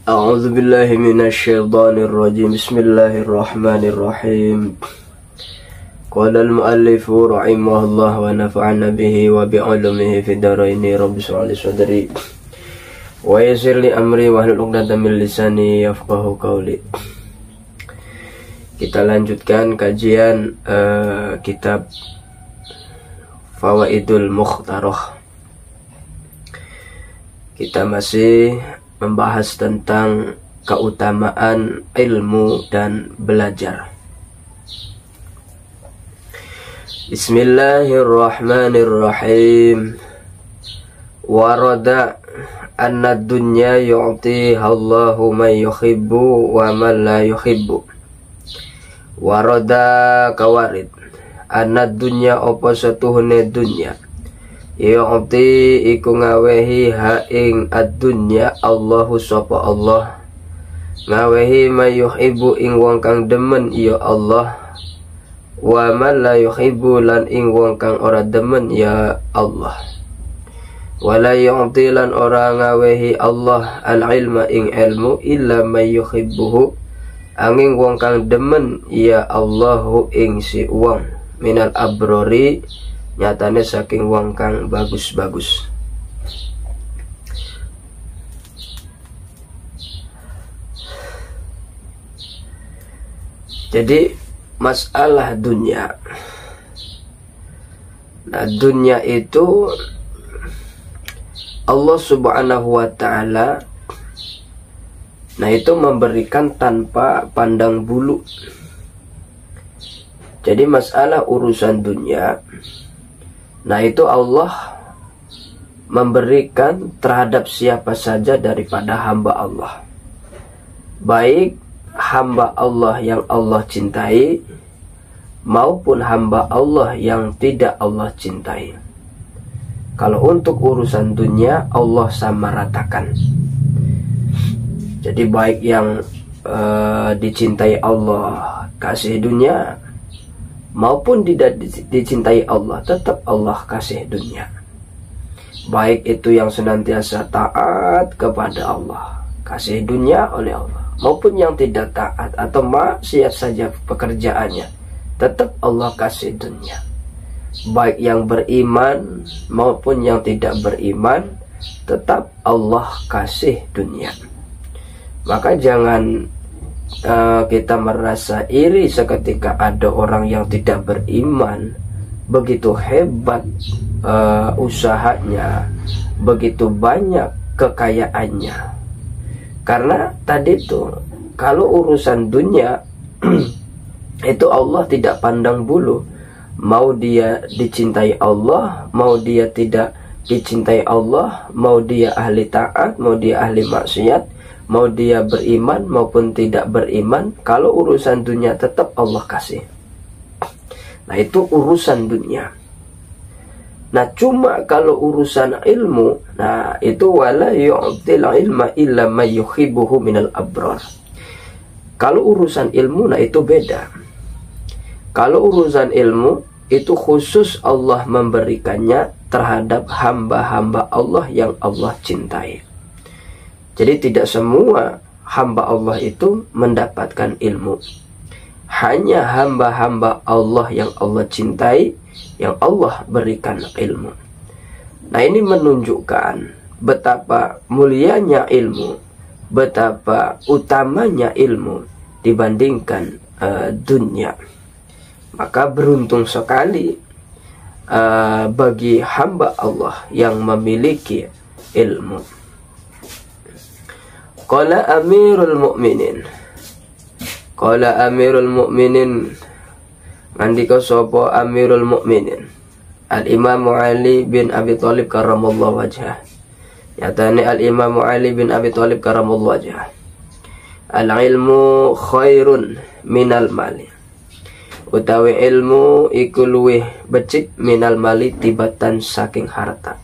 A'udzu billahi minasyaitonir rajim. Bismillahirrahmanirrahim. Qala al-mu'allifu rahimahullah wa nafa'ana bihi wa bi'ulumihi fid dharaini rabbi shrah li sadri wa yassir li amri wahlul 'uqdatam min lisani yafqahu qawli. Kita lanjutkan kajian kitab Fawaidul Mukhtarah. Kita masih membahas tentang keutamaan ilmu dan belajar. Bismillahirrahmanirrahim. Warada anna dunya yu'tiha Allahu man yuhibbu wa man la yuhibbu. Warada kawarid anna dunya apa satuhune dunya yu'ti iku ngawehi ha ing ad-dunya Allahu sapa Allah ngawehi may yuhibbu ing wong kang demen ya Allah wa man la yuhibbu lan ing wong kang ora demen ya Allah wala yu'ti lan ora ngawehi Allah al-ilma ing ilmu illa may yuhibbuhu angin wong kang demen ya Allahu ing si wong minal abrori nyatane saking wong kang bagus-bagus. Jadi masalah dunia, nah dunia itu Allah subhanahu wa ta'ala nah itu memberikan tanpa pandang bulu. Jadi masalah urusan dunia, nah itu Allah memberikan terhadap siapa saja daripada hamba Allah, baik hamba Allah yang Allah cintai maupun hamba Allah yang tidak Allah cintai. Kalau untuk urusan dunia Allah sama ratakan. Jadi baik yang dicintai Allah kasih dunia maupun tidak dicintai Allah tetap Allah kasih dunia. Baik itu yang senantiasa taat kepada Allah kasih dunia oleh Allah, maupun yang tidak taat atau maksiat saja pekerjaannya tetap Allah kasih dunia. Baik yang beriman maupun yang tidak beriman tetap Allah kasih dunia. Maka jangan kita merasa iri seketika ada orang yang tidak beriman begitu hebat usahanya, begitu banyak kekayaannya. Karena tadi tuh kalau urusan dunia itu Allah tidak pandang bulu, mau dia dicintai Allah, mau dia tidak dicintai Allah, mau dia ahli taat, mau dia ahli maksiat, mau dia beriman maupun tidak beriman, kalau urusan dunia tetap Allah kasih. Nah itu urusan dunia. Nah cuma kalau urusan ilmu, nah itu wala yu'til ilma illa may yuhibbuhu minal abrar. Kalau urusan ilmu, nah itu beda. Kalau urusan ilmu itu khusus Allah memberikannya terhadap hamba-hamba Allah yang Allah cintai. Jadi tidak semua hamba Allah itu mendapatkan ilmu. Hanya hamba-hamba Allah yang Allah cintai yang Allah berikan ilmu. Nah ini menunjukkan betapa mulianya ilmu, betapa utamanya ilmu dibandingkan dunia. Maka beruntung sekali bagi hamba Allah yang memiliki ilmu. Qala Amirul Mukminin, qala Amirul Mukminin, ngandika sapa Amirul Mukminin Al-Imam Ali bin Abi Thalib karramallahu wajhah. Nyatane Al-Imam Ali bin Abi Thalib karramallahu wajhah, al-ilmu khairun minal mali. Utawi ilmu iku luwih becik minal mali tibatan saking harta.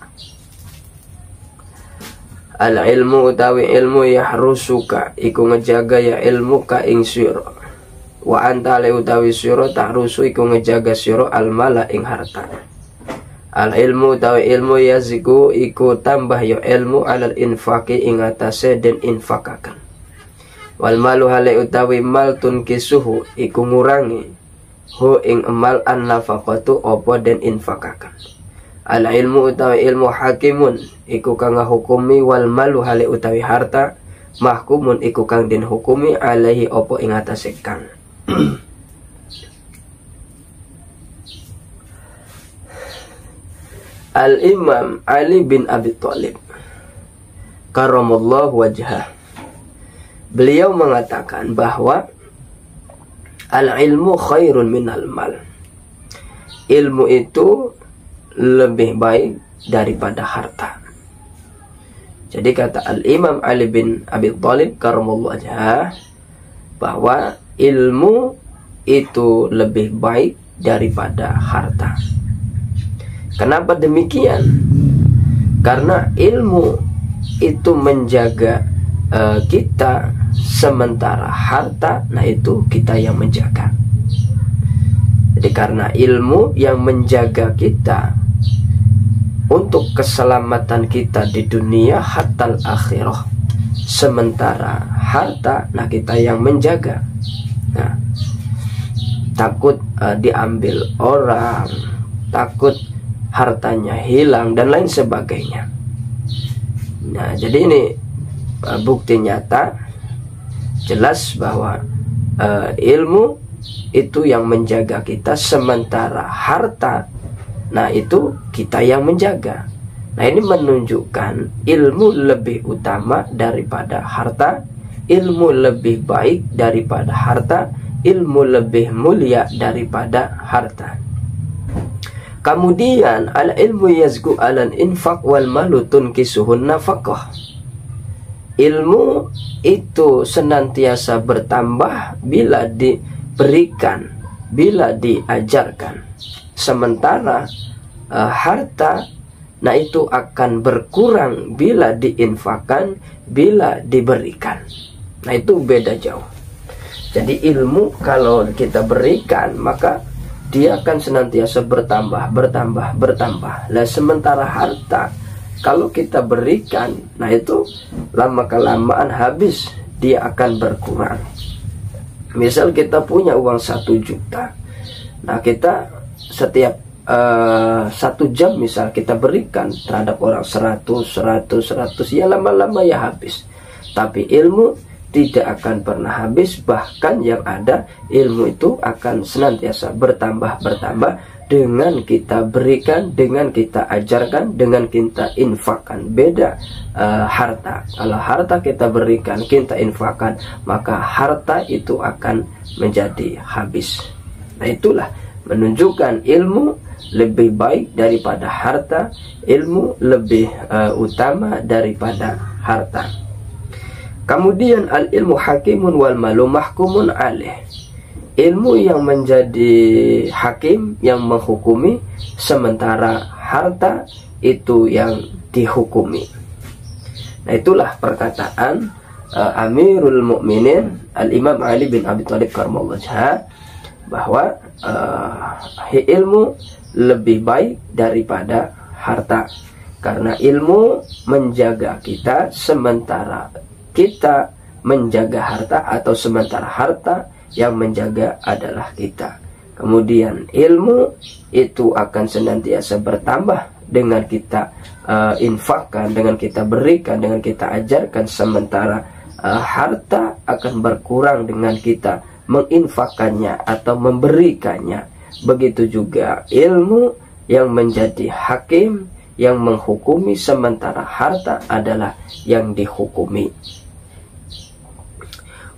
Al-ilmu utawi ilmu yahrusuka iku ngejaga ya ilmu ka ing sira. Wa anta le utawi sira tahrusu iku ngejaga sira al-mala ing harta. Al-ilmu utawi ilmu yaziku iku tambah ya ilmu alal infaqi ing atase den infakaken. Wal malu hale utawi mal tunkisuhu iku ngurangi hu ing emal an nafaqatu apa den infakaken. Al ilmu utawi ilmu hakimun iku kang ngahukumi, wal malu hale utawi harta mahkumun iku kang den hukumi alaihi apa ing atase kang. Al Imam Ali bin Abi Thalib karamallahu wajhah, beliau mengatakan bahwa al-ilmu khairun minal mal. Ilmu itu lebih baik daripada harta. Jadi kata al-Imam Ali bin Abi Thalib karamallahu wajhah bahwa ilmu itu lebih baik daripada harta. Kenapa demikian? Karena ilmu itu menjaga kita, sementara harta, nah itu kita yang menjaga. Jadi karena ilmu yang menjaga kita untuk keselamatan kita di dunia hatta akhirah, sementara harta, nah kita yang menjaga. Nah, takut diambil orang, takut hartanya hilang dan lain sebagainya. Nah, jadi ini bukti nyata jelas bahwa ilmu itu yang menjaga kita, sementara harta, nah itu kita yang menjaga. Nah, ini menunjukkan ilmu lebih utama daripada harta, ilmu lebih baik daripada harta, ilmu lebih mulia daripada harta. Kemudian al ilmu yazku alan infak wal malu tunkisuhun nafaqah. Ilmu itu senantiasa bertambah bila diberikan, bila diajarkan. Sementara harta, nah itu akan berkurang bila diinfakkan, bila diberikan. Nah itu beda jauh. Jadi ilmu kalau kita berikan, maka dia akan senantiasa bertambah. Lah sementara harta, kalau kita berikan, nah itu lama kelamaan habis, dia akan berkurang. Misal kita punya uang 1 juta, nah kita setiap 1 jam misal kita berikan terhadap orang 100, ya lama-lama ya habis. Tapi ilmu tidak akan pernah habis, bahkan yang ada ilmu itu akan senantiasa bertambah dengan kita berikan, dengan kita ajarkan, dengan kita infakkan. Beda harta. Kalau harta kita berikan, kita infakkan, maka harta itu akan menjadi habis. Nah itulah menunjukkan ilmu lebih baik daripada harta, ilmu lebih utama daripada harta. Kemudian al ilmu hakimun wal malu mahkumun alaih. Ilmu yang menjadi hakim, yang menghukumi, sementara harta itu yang dihukumi. Nah itulah perkataan Amirul Mukminin Al Imam Ali bin Abi Thalib karamallahu wajhah, bahwa ilmu lebih baik daripada harta, karena ilmu menjaga kita, sementara kita menjaga harta, atau sementara harta yang menjaga adalah kita. Kemudian ilmu itu akan senantiasa bertambah dengan kita infakkan, dengan kita berikan, dengan kita ajarkan, sementara harta akan berkurang dengan kita menginfakkannya atau memberikannya. Begitu juga ilmu yang menjadi hakim, yang menghukumi, sementara harta adalah yang dihukumi.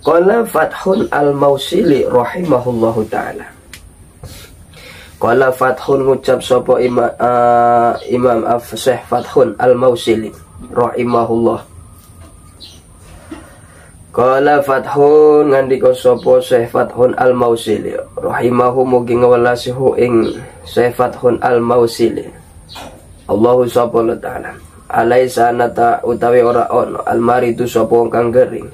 Qala Fathun al-Mausili rahimahullahu ta'ala. Qala Fathun ngucap sapa Imam Syekh Fathun al-Mausili rahimahullah. Qala Fathun ngandika sapa Syekh Fathun al-Mausili rahimahu, mugi ngawelasihu ing Syekh Fathun al-Mausili. Allahu subhanahu wa ta'ala. Alaisa nata utawi ora ono almaridu sapa wong kang gering.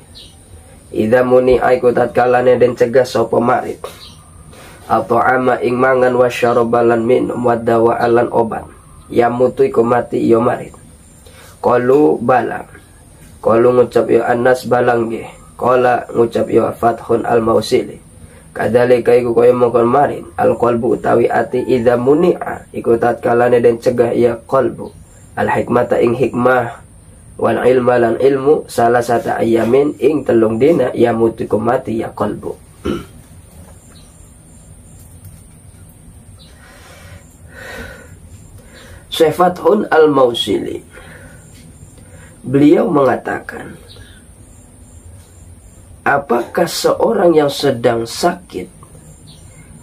Idza muni aiku tatkalane den cegah sapa marid. Atau ama ing mangan wasyarabalan minum wadawa alan obat. Ya mutu iku mati ya marid. Qalu bala. Qalu ngucap ya Anas balang nggih. Qala ngucap ya Fathun al-Mausili, kadzalika iku kaya mongkon marin al-qalbu utawi ati idza muni'a iku tatkalane den cegah ya qalbu al-hikmata ing hikmah wal ilma lan ilmu salah satu ayamin ing telung dina ya mutiku mati ya qalbu. Syekh Fathun al-Mausili beliau mengatakan, apakah seorang yang sedang sakit,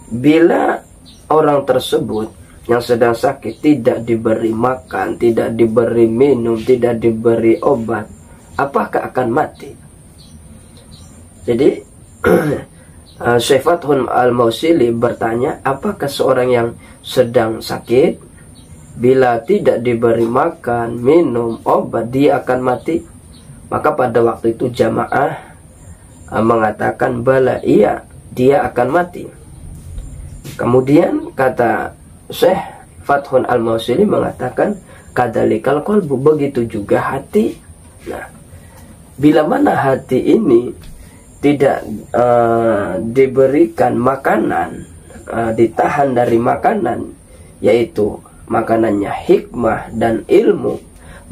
bila orang tersebut yang sedang sakit tidak diberi makan, tidak diberi minum, tidak diberi obat, apakah akan mati? Jadi Syekh Fathun al-Mausili bertanya, apakah seorang yang sedang sakit, bila tidak diberi makan, minum, obat, dia akan mati? Maka pada waktu itu jamaah mengatakan, bala, iya, dia akan mati. Kemudian kata Syekh Fathun al-Mausili mengatakan, kadzalikal qalbu, begitu juga hati. Nah, bila mana hati ini tidak diberikan makanan, ditahan dari makanan, yaitu makanannya hikmah dan ilmu,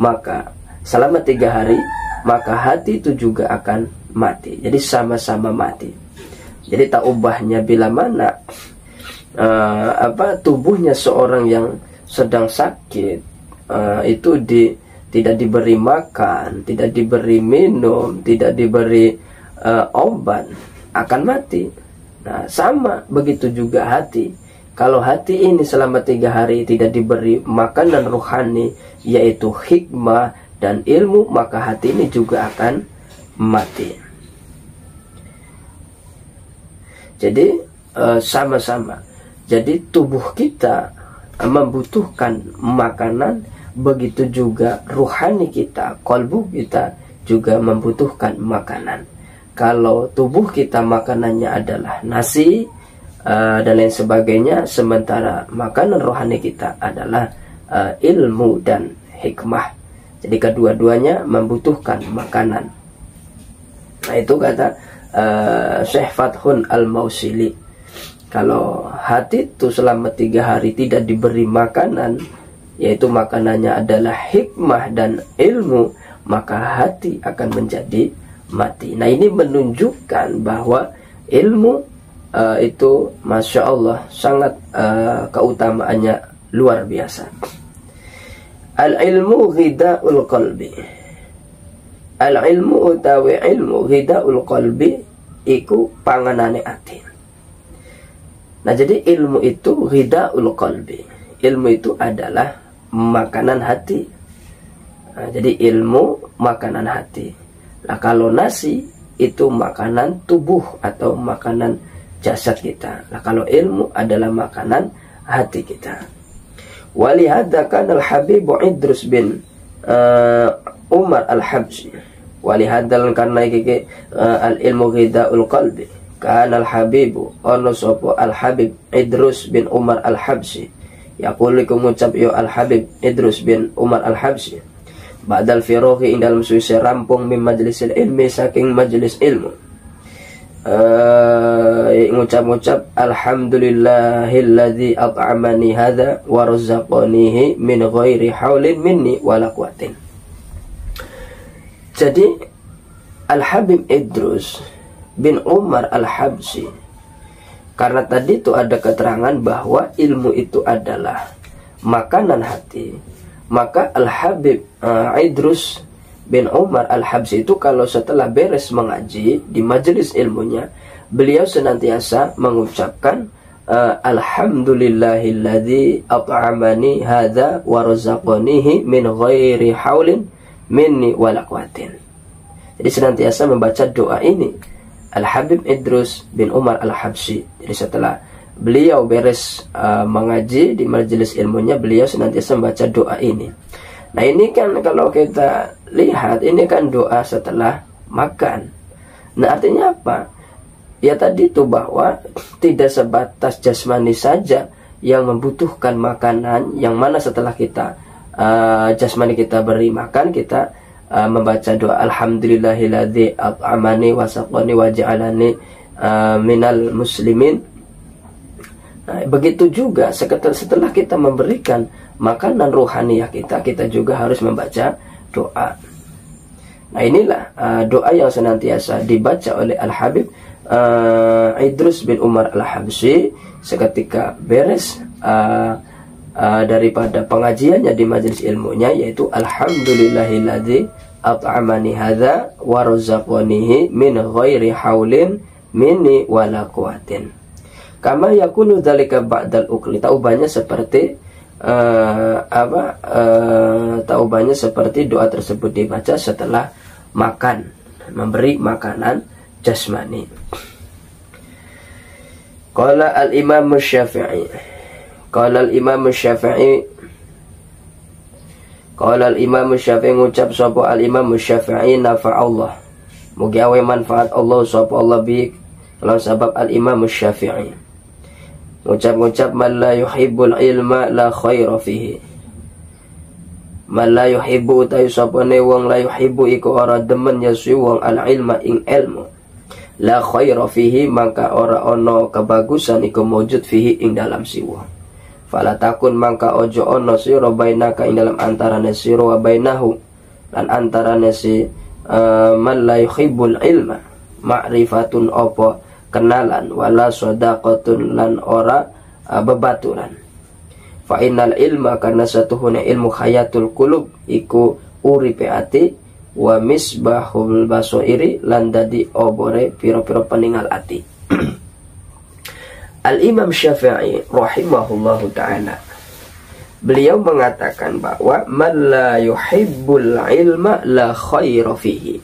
maka selama 3 hari maka hati itu juga akan mati. Jadi sama-sama mati. Jadi tak ubahnya bila mana tubuhnya seorang yang sedang sakit itu tidak diberi makan, tidak diberi minum, tidak diberi obat, akan mati. Nah, sama begitu juga hati. Kalau hati ini selama 3 hari tidak diberi makanan rohani, yaitu hikmah dan ilmu, maka hati ini juga akan mati. Jadi sama-sama. Jadi tubuh kita membutuhkan makanan, begitu juga rohani kita, kalbu kita juga membutuhkan makanan. Kalau tubuh kita makanannya adalah nasi dan lain sebagainya, sementara makanan rohani kita adalah ilmu dan hikmah. Jadi kedua-duanya membutuhkan makanan. Nah, itu kata Syekh Fathun al-Mausili. Kalau hati itu selama 3 hari tidak diberi makanan, yaitu makanannya adalah hikmah dan ilmu, maka hati akan menjadi mati. Nah, ini menunjukkan bahwa ilmu itu Masya Allah sangat keutamaannya luar biasa. Al-ilmu ghida'ul qalbi. Al-ilmu utawi ilmu ghida'ul qalbi iku panganane ati. Nah, jadi ilmu itu ghida'ul qalbi. Ilmu itu adalah makanan hati. Nah, jadi ilmu makanan hati. Nah, kalau nasi itu makanan tubuh atau makanan jasad kita. Nah, kalau ilmu adalah makanan hati kita. Walihada kan al-Habib Idrus bin Umar al-Habsyi. Walihada karena iki al-ilmu ghida'ul qalbi. Kan al-Habib ono sapa al-Habib Idrus bin Umar al-Habsyi. Yaqul ngucap yo al-Habib Idrus bin Umar al-Habsyi. Ba'dal firaghi ing dalem suwise rampung min majlisil ilmi, saking majelis ilmu. Ngucap-ngucap alhamdulillahilladzi at'amani hadza wa razzaqanihi min ghairi haulin minni wala quwwatin. Jadi Al-Habib Idrus bin Umar Al-Habsyi, karena tadi itu ada keterangan bahwa ilmu itu adalah makanan hati, maka Al-Habib Idrus bin Umar Al-Habsyi itu kalau setelah beres mengaji di majelis ilmunya, beliau senantiasa mengucapkan alhamdulillahilladzi at'amani hadza wa razaqanihi min ghairi haulin minni wala quwwatin. Jadi senantiasa membaca doa ini Al-Habib Idrus bin Umar Al-Habsyi. Jadi setelah beliau beres mengaji di majelis ilmunya, beliau senantiasa membaca doa ini. Nah, ini kan kalau kita lihat, ini kan doa setelah makan. Nah, artinya apa? Ya tadi itu bahwa tidak sebatas jasmani saja yang membutuhkan makanan, yang mana setelah kita jasmani kita beri makan, kita membaca doa alhamdulillahilladzi at'amani wa saqani wa ja'alani minal muslimin. Nah, begitu juga setelah kita memberikan makanan rohaniah kita juga harus membaca doa. Nah, inilah doa yang senantiasa dibaca oleh Al-Habib Idrus bin Umar Al-Habsyi seketika beres daripada pengajiannya di majelis ilmunya, yaitu alhamdulillahilladzi at'amani hadza wa razaqanihi min ghairi haulin minni wala quwwatin. Kama yakunu dzalika ba'dal ukli. Taubahnya seperti taubahnya seperti doa tersebut dibaca setelah makan, memberi makanan jasmani. Qala al-Imam Syafi'i. Qala al-Imam Syafi'i. Qala al-Imam Syafi'i, ngucap sapa al-Imam Syafi'i, nafa'allah, mugi awe manfaat Allah sapa Allah bi kalau sebab al-Imam Syafi'i. Ngucap-ngucap man la yuhibbul ilma la khaira fihi. Man la yuhibbu ta yusapane wong la yuhibbu iku ora demen yasi wong al-ilma ing ilmu. La khaira fihi, maka ora ono kebagusan iku mujud fihi ing dalam siwa. Fala takun, maka ojo ono sira bainaka ing dalam antarane sira wa bainahu lan antarane si man la yuhibbul ilma ma'rifatun apa kenalan, wala shadaqatun lan ora bebaturan. Fa innal ilma, karena satuhune ilmu hayatul qulub iku uripe ati, wa misbahul basoiri lan dadi obore piro-piro peninggal ati. Al-Imam Syafi'i rahimahullahu ta'ala, beliau mengatakan bahwa man la yuhibbul ilma la khaira fihi.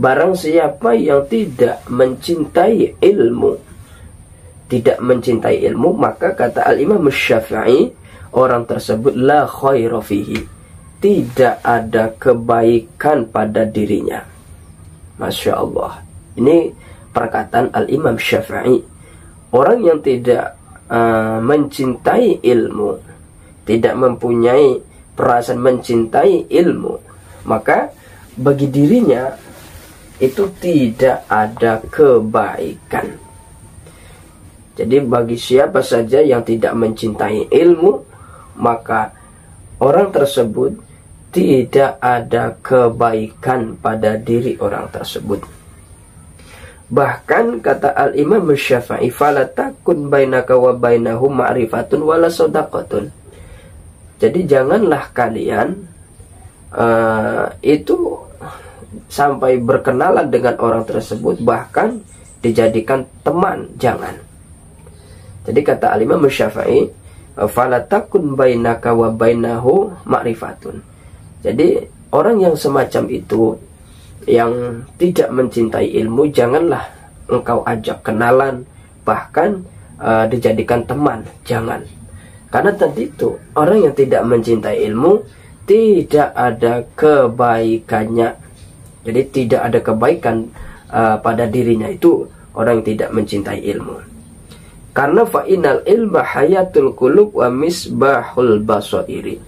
Barang siapa yang tidak mencintai ilmu, maka kata Al-Imam Syafi'i, orang tersebut la khaira fihi, tidak ada kebaikan pada dirinya. Masya Allah. Ini perkataan Al-Imam Syafi'i. Orang yang tidak mencintai ilmu, tidak mempunyai perasaan mencintai ilmu, maka bagi dirinya itu tidak ada kebaikan. Jadi bagi siapa saja yang tidak mencintai ilmu, maka orang tersebut tidak ada kebaikan pada diri orang tersebut. Bahkan kata Al-Imam Syafi'i, fala takun bainaka wa bainahu ma'rifatun wala shadaqatun. Jadi janganlah kalian itu sampai berkenalan dengan orang tersebut, bahkan dijadikan teman, jangan. Jadi kata Al-Imam Syafi'i, fala takun bainaka wa bainahu ma'rifatun. Jadi orang yang semacam itu, yang tidak mencintai ilmu, janganlah engkau ajak kenalan, bahkan dijadikan teman, jangan. Karena tadi itu orang yang tidak mencintai ilmu tidak ada kebaikannya. Jadi tidak ada kebaikan pada dirinya, itu orang yang tidak mencintai ilmu. Karena fa'inal ilma hayatul qulub wa misbahul basairi.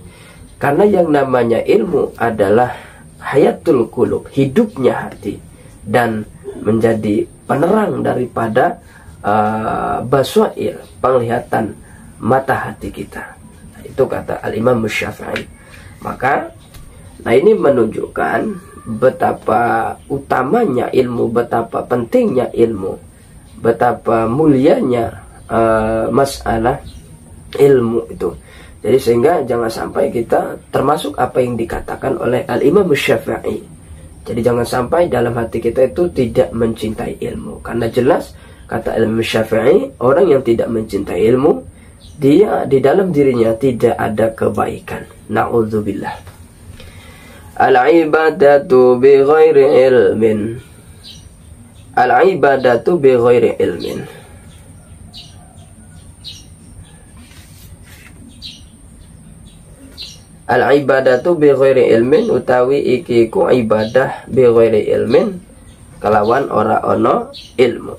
Karena yang namanya ilmu adalah hayatul qulub, hidupnya hati, dan menjadi penerang daripada basair, penglihatan mata hati kita. Itu kata Al-Imam Syafi'i. Maka ini menunjukkan betapa utamanya ilmu, betapa pentingnya ilmu, betapa mulianya masalah ilmu itu. Jadi sehingga jangan sampai kita termasuk apa yang dikatakan oleh Al-Imam Syafi'i. Jadi jangan sampai dalam hati kita itu tidak mencintai ilmu. Karena jelas kata Al-Imam Syafi'i, orang yang tidak mencintai ilmu, dia di dalam dirinya tidak ada kebaikan. Na'udzubillah. Al-ibadatu bi ghairi ilmin. Al-ibadatu bi ghairi ilmin. Al-ibadatu bi ghairi ilmin, utawi iki ku ibadah bi ghairi ilmin, kelawan ora ono ilmu.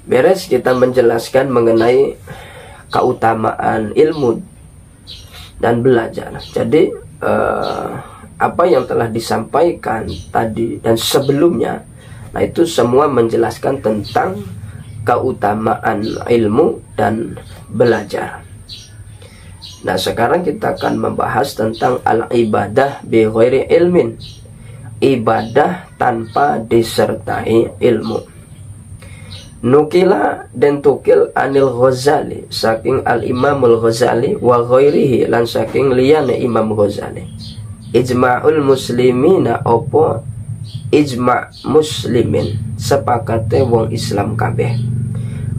Beres kita menjelaskan mengenai keutamaan ilmu dan belajar. Jadi apa yang telah disampaikan tadi dan sebelumnya, nah itu semua menjelaskan tentang keutamaan ilmu dan belajar. Nah sekarang kita akan membahas tentang al-ibadah bi ghairi ilmin, ibadah tanpa disertai ilmu. Nukila dan tukil anil Ghazali, saking al-Imamul Ghazali wa ghairihi, lan saking liyane Imam Ghazali, ijma'ul muslimina, opo ijma' muslimin, sepakate wong Islam kabeh,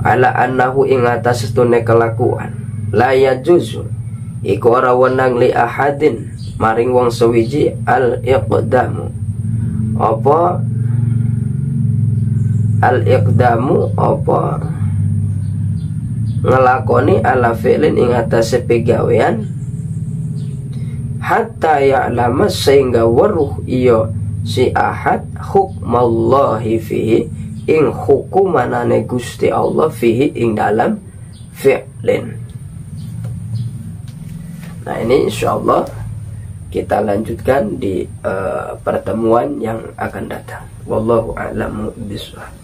ala annahu ing atas setune kelakuan, la yajuzu iku ora wenang li ahadin maring wong sewiji al-iqdamu, apa al-iqdamu, apa ngelakoni ala fi'lin ing atase pegawean, hatta ya'lama sehingga weruh iya si ahad hukmallahi fihi ing hukumanane Gusti Allah fihi ing dalam fi'lin. Nah ini insyaallah kita lanjutkan di pertemuan yang akan datang. Wallahu a'lamu bishawab.